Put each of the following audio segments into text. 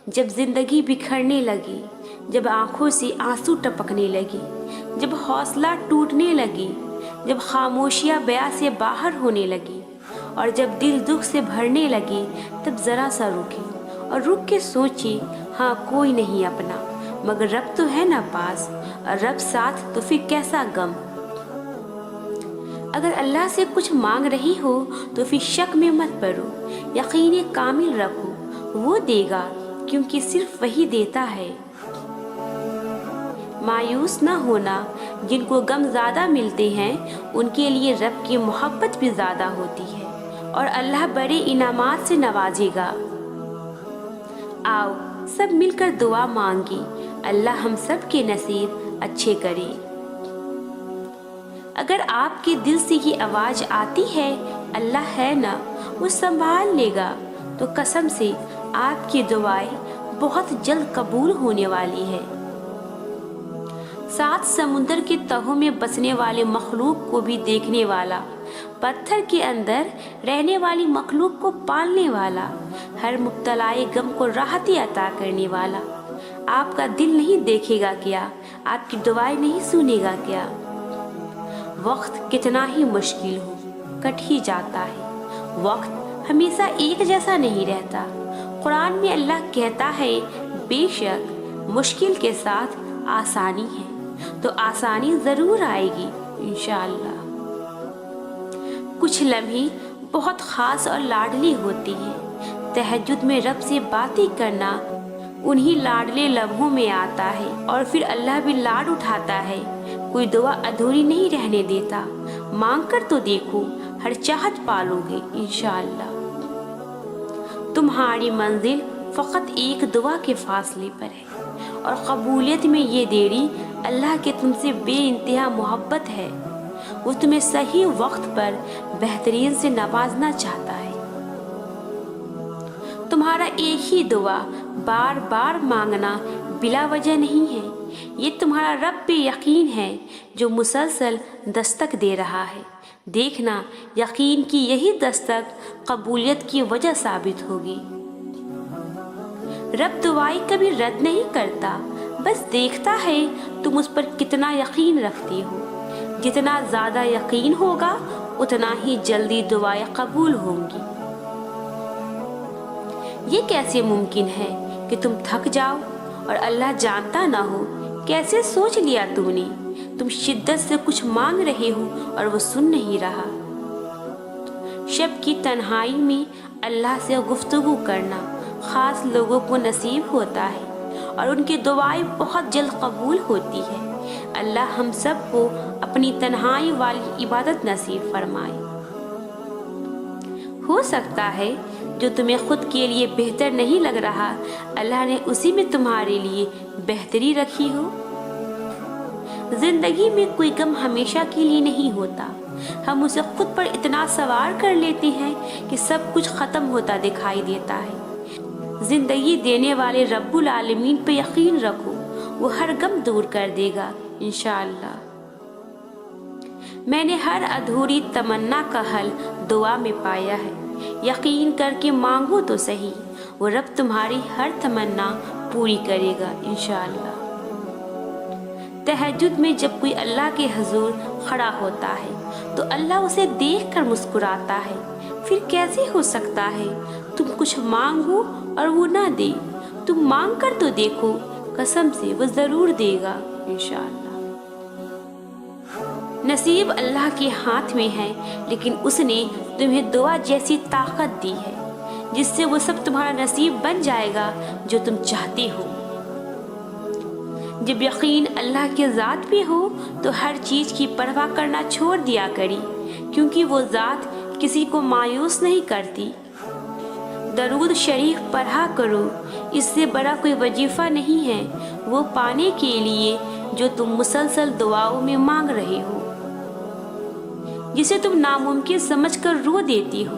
جب زندگی بکھرنے لگی، جب آنکھوں سے آنسو ٹپکنے لگی، جب حوصلہ ٹوٹنے لگی، جب خاموشیاں بیاں سے باہر ہونے لگی اور جب دل دکھ سے بھرنے لگی، تب ذرا سا رکی اور رک کے سوچی، ہاں کوئی نہیں اپنا مگر رب تو ہے نا پاس، اور رب ساتھ تو پھر کیسا غم۔ اگر اللہ سے کچھ مانگ رہی ہو تو پھر شک میں مت پڑو، یقین کامل رکھو، وہ دے گا کیونکہ صرف وہی دیتا ہے۔ مایوس نہ ہونا، جن کو غم زیادہ ملتے ہیں ان کے لیے رب کی محبت بھی زیادہ ہوتی ہے اور اللہ بڑے انعامات سے نوازے گا۔ آؤ سب مل کر دعا مانگی، اللہ ہم سب کے نصیب اچھے کرے۔ اگر آپ کے دل سے یہ آواز آتی ہے اللہ ہے نا وہ سنبھال لے گا، تو قسم سے آپ کی دعائیں بہت جلد قبول ہونے والی ہے۔ 7 سمندر کے تہوں میں بسنے والے مخلوق کو بھی دیکھنے والا، پتھر کے اندر رہنے والی مخلوق کو پالنے والا، ہر مبتلائے غم کو راحتی عطا کرنے والا، آپ کا دل نہیں دیکھے گا کیا؟ آپ کی دعائیں نہیں سنے گا کیا؟ وقت کتنا ہی مشکل ہو کٹ ہی جاتا ہے، وقت ہمیشہ ایک جیسا نہیں رہتا۔ قرآن میں اللہ کہتا ہے بے شک مشکل کے ساتھ آسانی ہے، تو آسانی ضرور آئے گی انشاءاللہ۔ کچھ لمحے بہت خاص اور لاڈلی ہوتی ہیں، تہجد میں رب سے باتیں کرنا انہی لاڈلے لمحوں میں آتا ہے، اور پھر اللہ بھی لاڈ اٹھاتا ہے، کوئی دعا ادھوری نہیں رہنے دیتا۔ مانگ کر تو دیکھو، ہر چاہت پالو گے انشاءاللہ۔ تمہاری منزل فقط ایک دعا کے فاصلے پر ہے، اور قبولیت میں یہ دیری اللہ کے تم سے بے انتہا محبت ہے، وہ تمہیں صحیح وقت پر بہترین سے نوازنا چاہتا ہے۔ تمہارا ایک ہی دعا بار بار مانگنا بلا وجہ نہیں ہے، یہ تمہارا رب پہ یقین ہے جو مسلسل دستک دے رہا ہے۔ دیکھنا یقین کی یہی دستک قبولیت کی وجہ ثابت ہوگی۔ رب دعائیں کبھی رد نہیں کرتا، بس دیکھتا ہے تم اس پر کتنا یقین رکھتی ہو۔ جتنا زیادہ یقین ہوگا اتنا ہی جلدی دعائیں قبول ہوں گی۔ یہ کیسے ممکن ہے کہ تم تھک جاؤ اور اللہ جانتا نہ ہو؟ کیسے سوچ لیا تم نے؟ تم شدت سے کچھ مانگ رہے ہو اور وہ سن نہیں رہا۔ شب کی تنہائی میں اللہ سے گفتگو کرنا خاص لوگوں کو نصیب ہوتا ہے، اور ان کی دعائیں بہت جلد قبول ہوتی ہے۔ اللہ ہم سب کو اپنی تنہائی والی عبادت نصیب فرمائے۔ ہو سکتا ہے جو تمہیں خود کے لیے بہتر نہیں لگ رہا، اللہ نے اسی میں تمہارے لیے بہتری رکھی ہو۔ زندگی میں کوئی غم ہمیشہ کے لیے نہیں ہوتا، ہم اسے خود پر اتنا سوار کر لیتے ہیں کہ سب کچھ ختم ہوتا دکھائی دیتا ہے۔ زندگی دینے والے رب العالمین پہ یقین رکھو، وہ ہر غم دور کر دے گا انشاءاللہ۔ میں نے ہر ادھوری تمنا کا حل دعا میں پایا ہے، یقین کر کے مانگو تو صحیح، وہ رب تمہاری ہر تمنا پوری کرے گا انشاءاللہ۔ تہجد میں جب کوئی اللہ کے حضور کھڑا ہوتا ہے تو اللہ اسے دیکھ کر مسکراتا ہے۔ پھر کیسے ہو سکتا ہے تم کچھ مانگو اور وہ نہ دے؟ تم مانگ کر تو دیکھو، قسم سے وہ ضرور دے گا انشاءاللہ۔ نصیب اللہ کے ہاتھ میں ہے، لیکن اس نے تمہیں دعا جیسی طاقت دی ہے جس سے وہ سب تمہارا نصیب بن جائے گا جو تم چاہتے ہو۔ جب یقین اللہ کے ذات پہ ہو تو ہر چیز کی پرواہ کرنا چھوڑ دیا کری، کیونکہ وہ ذات کسی کو مایوس نہیں کرتی۔ درود شریف پڑھا کرو، اس سے بڑا کوئی وظیفہ نہیں ہے وہ پانے کے لیے جو تم مسلسل دعاؤں میں مانگ رہے ہو، جسے تم ناممکن سمجھ کر رو دیتی ہو،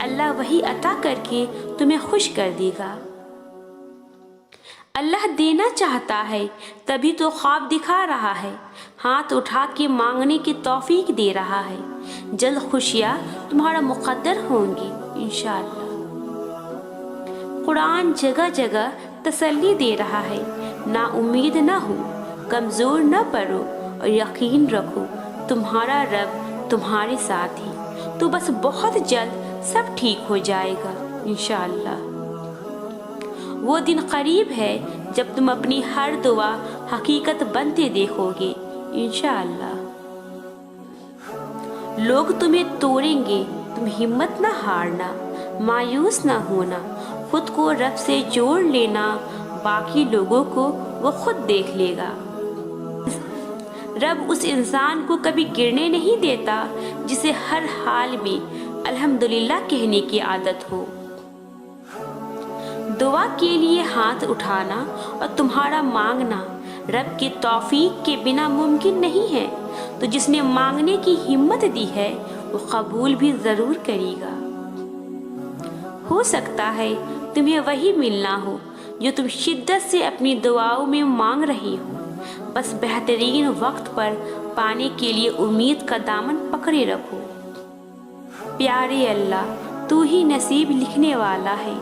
اللہ وہی عطا کر کے تمہیں خوش کر دے گا۔ اللہ دینا چاہتا ہے تبھی تو خواب دکھا رہا ہے، ہاتھ اٹھا کے مانگنے کی توفیق دے رہا ہے۔ جلد خوشیاں تمہارا مقدر ہوں گی انشاءاللہ۔ قرآن جگہ جگہ तसल्ली दे रहा है। ना उम्मीद ना हो, कमज़ोर न पड़ो और यकीन रखो तुम्हारा रब तुम्हारे साथ है। तो बस बहुत जल्द सब ठीक हो जाएगा इंशाअल्लाह। वो दिन करीब है जब तुम अपनी हर दुआ हकीकत बनते देखोगे इंशाअल्लाह। लोग तुम्हें तोड़ेंगे, तुम हिम्मत ना हारना, मायूस ना होना, खुद को रब से जोड़ लेना, बाकी लोगों को वो खुद देख लेगा। रब उस इंसान को कभी गिरने नहीं देता जिसे हर हाल में अल्हम्दुलिल्लाह कहने की आदत हो। दुआ के लिए हाथ उठाना और तुम्हारा मांगना रब के तौफीक के बिना मुमकिन नहीं है। तो जिसने मांगने की हिम्मत दी है वो कबूल भी ज़रूर करेगा। हो सकता है तुम्हें वही मिलना हो जो तुम शिद्दत से अपनी दुआओं में मांग रही हो। बस बेहतरीन वक्त पर पाने के लिए उम्मीद का दामन पकड़े रखो। प्यारे अल्लाह, तू ही नसीब लिखने वाला है।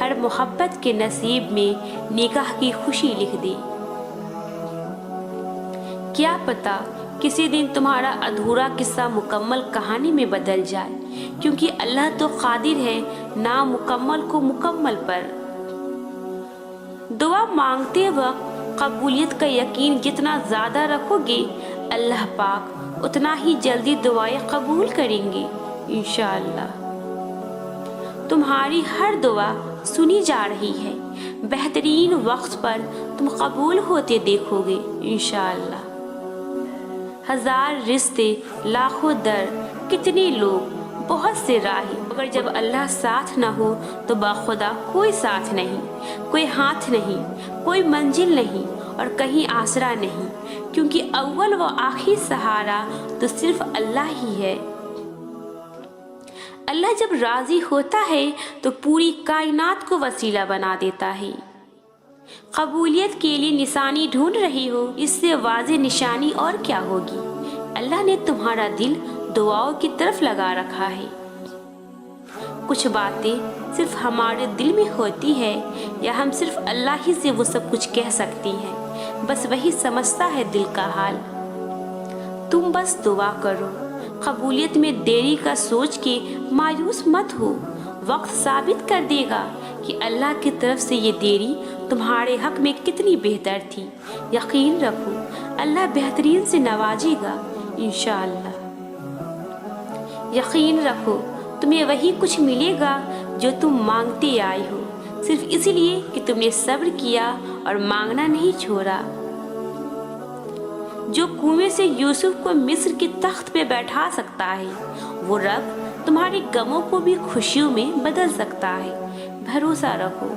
हर मोहब्बत के नसीब में निकाह की खुशी लिख दे। क्या पता किसी दिन तुम्हारा अधूरा किस्सा मुकम्मल कहानी में बदल जाए, क्योंकि अल्लाह तो कादिर है नामुकम्मल को मुकम्मल पर। दुआ मांगते वक्त कबूलियत का यकीन जितना ज़्यादा रखोगे, अल्लाह पाक उतना ही जल्दी दुआएं कबूल करेंगे इंशाअल्लाह। तुम्हारी हर दुआ सुनी जा रही है। बेहतरीन वक्त पर तुम कबूल होते देखोगे इंशाअल्लाह। हजार रिश्ते, लाखों दर, कितने लोग, बहुत से राही, मगर जब अल्लाह साथ न हो तो बाखुदा कोई साथ नहीं, कोई हाथ नहीं, कोई मंजिल नहीं और कहीं आसरा नहीं, क्योंकि अव्वल व आखिर सहारा तो सिर्फ अल्लाह ही है। अल्लाह जब राजी होता है तो पूरी कायनात को वसीला बना देता है। कबूलियत के लिए निशानी ढूंढ रही हो, इससे वाज़े निशानी और क्या होगी। अल्लाह ने तुम्हारा दिल दुआओं की तरफ लगा रखा है। कुछ बातें सिर्फ हमारे दिल में होती है या हम सिर्फ अल्लाह ही से वो सब कुछ कह सकती हैं। बस वही समझता है दिल का हाल। तुम बस दुआ करो। कबूलियत में देरी का सोच के मायूस मत हो। वक्त साबित कर देगा कि अल्लाह की तरफ से ये देरी तुम्हारे हक में कितनी बेहतर थी। यकीन रखो अल्लाह बेहतरीन से नवाजेगा इंशाअल्लाह। यकीन रखो तुम्हें वही कुछ मिलेगा जो तुम मांगते आए हो, सिर्फ इसलिए कि तुमने सब्र किया और मांगना नहीं छोड़ा। जो कुएं से यूसुफ को मिस्र की तख्त पे बैठा सकता है, वो रब तुम्हारे गमों को भी खुशियों में बदल सकता है। भरोसा रखो।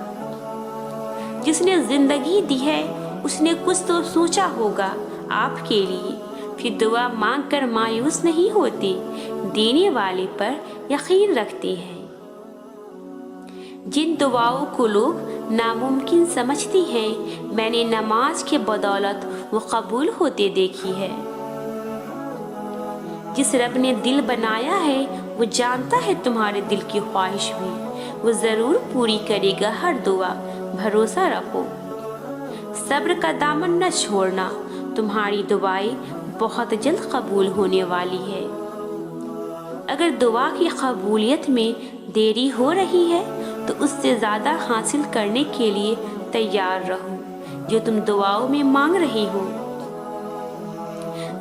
जिसने जिंदगी दी है उसने कुछ तो सोचा होगा आपके लिए। फिर दुआ मांग कर मायूस नहीं होते, देने वाले पर यकीन रखते हैं। जिन दुआओं को लोग नामुमकिन समझती हैं, मैंने नमाज के बदौलत वो कबूल होते देखी है। जिस रब ने दिल बनाया है वो जानता है तुम्हारे दिल की ख्वाहिश भी, वो ज़रूर पूरी करेगा हर दुआ। भरोसा रखो। सब्र का दामन न छोड़ना, तुम्हारी दुआएं बहुत जल्द कबूल होने वाली है। अगर दुआ की कबूलियत में देरी हो रही है तो उससे ज़्यादा हासिल करने के लिए तैयार रहो जो तुम दुआओं में मांग रही हो।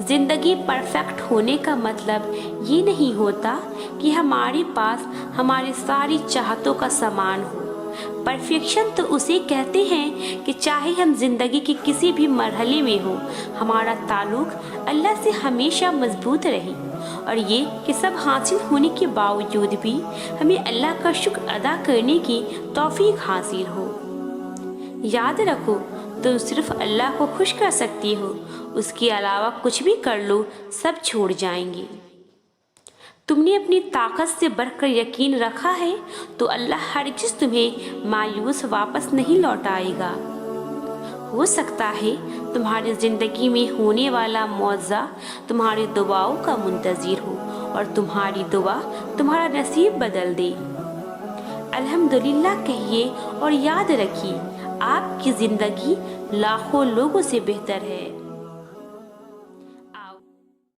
जिंदगी परफेक्ट होने का मतलब ये नहीं होता कि हमारे पास हमारी सारी चाहतों का सामान हो। परफेक्शन तो उसे कहते हैं कि चाहे हम जिंदगी के किसी भी मरहले में हो, हमारा ताल्लुक अल्लाह से हमेशा मजबूत रहे और ये कि सब हासिल होने के बावजूद भी हमें अल्लाह का शुक्र अदा करने की तौफीक हासिल हो। याद रखो तुम सिर्फ अल्लाह को खुश कर सकती हो, उसके अलावा कुछ भी कर लो सब छोड़ जाएंगे। तुमने अपनी ताकत से बढ़कर यकीन रखा है तो अल्लाह हरगिज़ तुम्हें मायूस वापस नहीं लौटाएगा। हो सकता है तुम्हारी ज़िंदगी में होने वाला मौज़ा तुम्हारी दुआओं का मुंतज़िर हो और तुम्हारी दुआ तुम्हारा नसीब बदल दे। अल्हम्दुलिल्लाह कहिए और याद रखिए آپ کی زندگی لاکھوں لوگوں سے بہتر ہے۔